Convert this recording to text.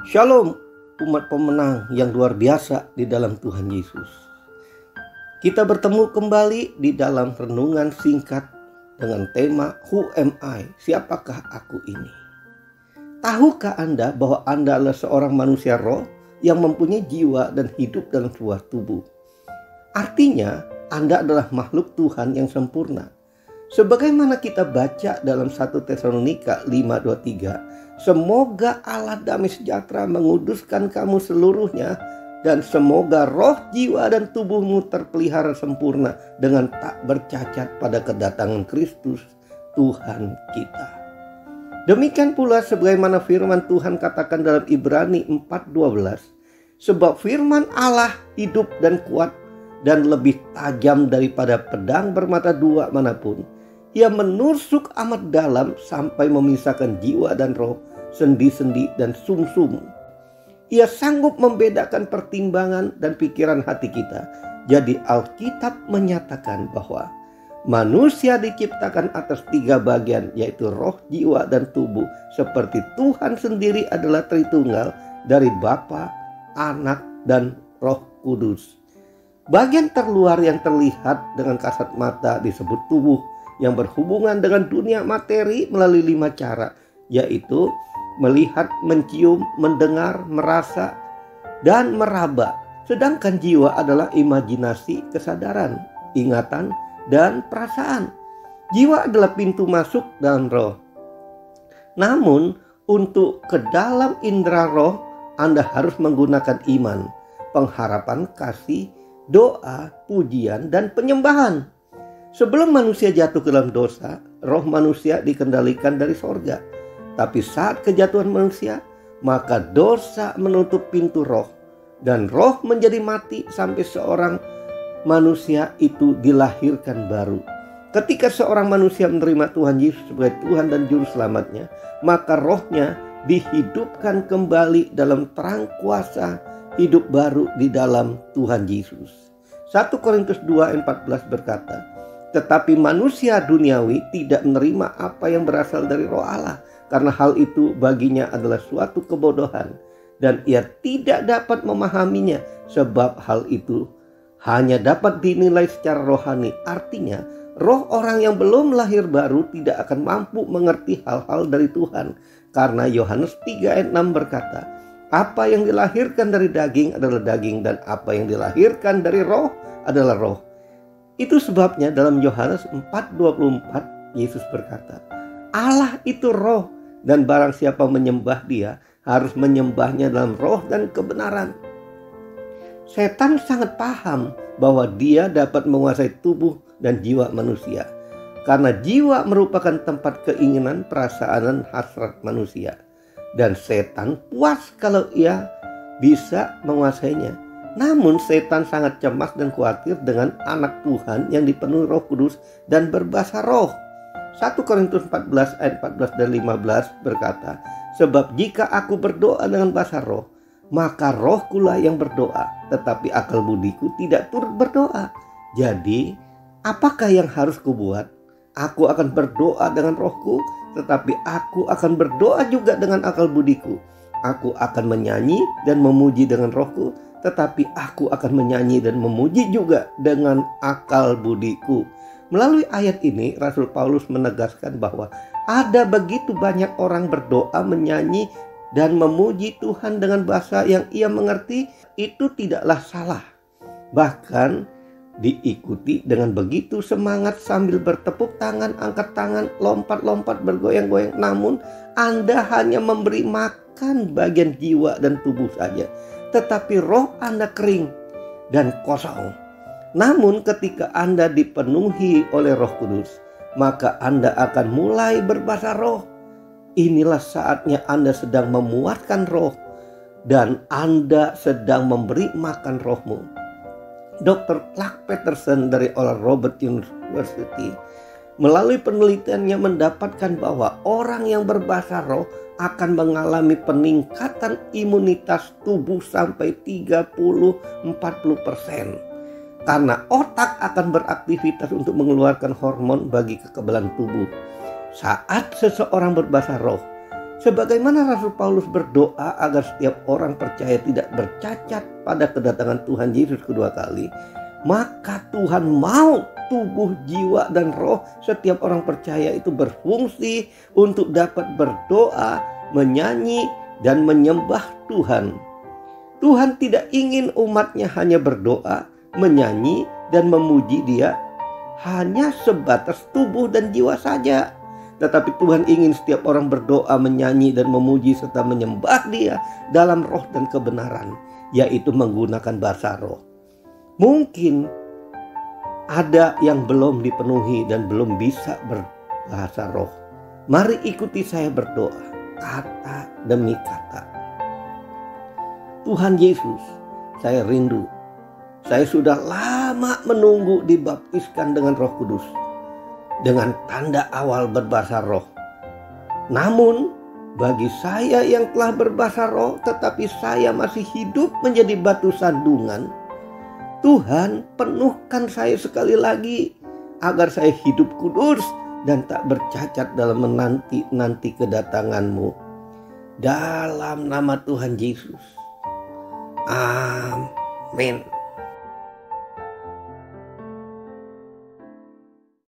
Shalom umat pemenang yang luar biasa di dalam Tuhan Yesus. Kita bertemu kembali di dalam renungan singkat dengan tema Who am I? Siapakah aku ini? Tahukah Anda bahwa Anda adalah seorang manusia roh yang mempunyai jiwa dan hidup dalam sebuah tubuh? Artinya Anda adalah makhluk Tuhan yang sempurna. Sebagaimana kita baca dalam 1 Tesalonika 5:23, semoga Allah damai sejahtera menguduskan kamu seluruhnya, dan semoga roh, jiwa, dan tubuhmu terpelihara sempurna dengan tak bercacat pada kedatangan Kristus Tuhan kita. Demikian pula sebagaimana firman Tuhan katakan dalam Ibrani 4:12, sebab firman Allah hidup dan kuat dan lebih tajam daripada pedang bermata dua manapun. Ia menusuk amat dalam sampai memisahkan jiwa dan roh, sendi-sendi dan sumsum. Ia sanggup membedakan pertimbangan dan pikiran hati kita. Jadi Alkitab menyatakan bahwa manusia diciptakan atas 3 bagian, yaitu roh, jiwa, dan tubuh. Seperti Tuhan sendiri adalah Tritunggal dari Bapa, Anak, dan Roh Kudus. Bagian terluar yang terlihat dengan kasat mata disebut tubuh, yang berhubungan dengan dunia materi melalui 5 cara, yaitu melihat, mencium, mendengar, merasa, dan meraba. Sedangkan jiwa adalah imajinasi, kesadaran, ingatan, dan perasaan. Jiwa adalah pintu masuk dalam roh. Namun, untuk ke dalam indera roh, Anda harus menggunakan iman, pengharapan, kasih, doa, pujian, dan penyembahan. Sebelum manusia jatuh ke dalam dosa, roh manusia dikendalikan dari sorga. Tapi saat kejatuhan manusia, maka dosa menutup pintu roh, dan roh menjadi mati sampai seorang manusia itu dilahirkan baru. Ketika seorang manusia menerima Tuhan Yesus sebagai Tuhan dan Juru Selamatnya, maka rohnya dihidupkan kembali dalam terang kuasa hidup baru di dalam Tuhan Yesus. 1 Korintus 2:14 berkata, tetapi manusia duniawi tidak menerima apa yang berasal dari roh Allah, karena hal itu baginya adalah suatu kebodohan, dan ia tidak dapat memahaminya, sebab hal itu hanya dapat dinilai secara rohani. Artinya, roh orang yang belum lahir baru tidak akan mampu mengerti hal-hal dari Tuhan, karena Yohanes 3:6 berkata, apa yang dilahirkan dari daging adalah daging, dan apa yang dilahirkan dari roh adalah roh. Itu sebabnya dalam Yohanes 4:24 Yesus berkata, Allah itu roh, dan barang siapa menyembah Dia harus menyembahnya dalam roh dan kebenaran. Setan sangat paham bahwa dia dapat menguasai tubuh dan jiwa manusia, karena jiwa merupakan tempat keinginan, perasaan, dan hasrat manusia. Dan setan puas kalau ia bisa menguasainya. Namun setan sangat cemas dan khawatir dengan anak Tuhan yang dipenuhi Roh Kudus dan berbahasa roh. 1 Korintus 14 ayat 14 dan 15 berkata, sebab jika aku berdoa dengan bahasa roh, maka rohkulah yang berdoa, tetapi akal budiku tidak turut berdoa. Jadi, apakah yang harus kubuat? Aku akan berdoa dengan rohku, tetapi aku akan berdoa juga dengan akal budiku. Aku akan menyanyi dan memuji dengan rohku, tetapi aku akan menyanyi dan memuji juga dengan akal budiku. Melalui ayat ini, Rasul Paulus menegaskan bahwa ada begitu banyak orang berdoa, menyanyi, dan memuji Tuhan dengan bahasa yang ia mengerti. Itu tidaklah salah. Bahkan diikuti dengan begitu semangat sambil bertepuk tangan, angkat tangan, lompat-lompat, bergoyang-goyang. Namun Anda hanya memberi makan bagian jiwa dan tubuh saja, tetapi roh Anda kering dan kosong. Namun ketika Anda dipenuhi oleh Roh Kudus, maka Anda akan mulai berbahasa roh. Inilah saatnya Anda sedang memuatkan roh, dan Anda sedang memberi makan rohmu. Dr. Clark Peterson dari Oral Roberts University melalui penelitiannya mendapatkan bahwa orang yang berbahasa roh akan mengalami peningkatan imunitas tubuh sampai 30-40%. Karena otak akan beraktivitas untuk mengeluarkan hormon bagi kekebalan tubuh. Saat seseorang berbahasa roh, Sebagaimana Rasul Paulus berdoa agar setiap orang percaya tidak bercacat pada kedatangan Tuhan Yesus kedua kali, maka Tuhan mau tubuh, jiwa, dan roh setiap orang percaya itu berfungsi untuk dapat berdoa, menyanyi, dan menyembah Tuhan. Tuhan tidak ingin umatnya hanya berdoa, menyanyi, dan memuji Dia hanya sebatas tubuh dan jiwa saja. Tetapi Tuhan ingin setiap orang berdoa, menyanyi, dan memuji serta menyembah Dia dalam roh dan kebenaran, yaitu menggunakan bahasa roh. Mungkin ada yang belum dipenuhi dan belum bisa berbahasa roh. Mari ikuti saya berdoa, kata demi kata. Tuhan Yesus, saya rindu. Saya sudah lama menunggu dibaptiskan dengan Roh Kudus, dengan tanda awal berbahasa roh. Namun bagi saya yang telah berbahasa roh tetapi saya masih hidup menjadi batu sandungan, Tuhan penuhkan saya sekali lagi agar saya hidup kudus dan tak bercacat dalam menanti kedatangan-Mu. Dalam nama Tuhan Yesus. Amin.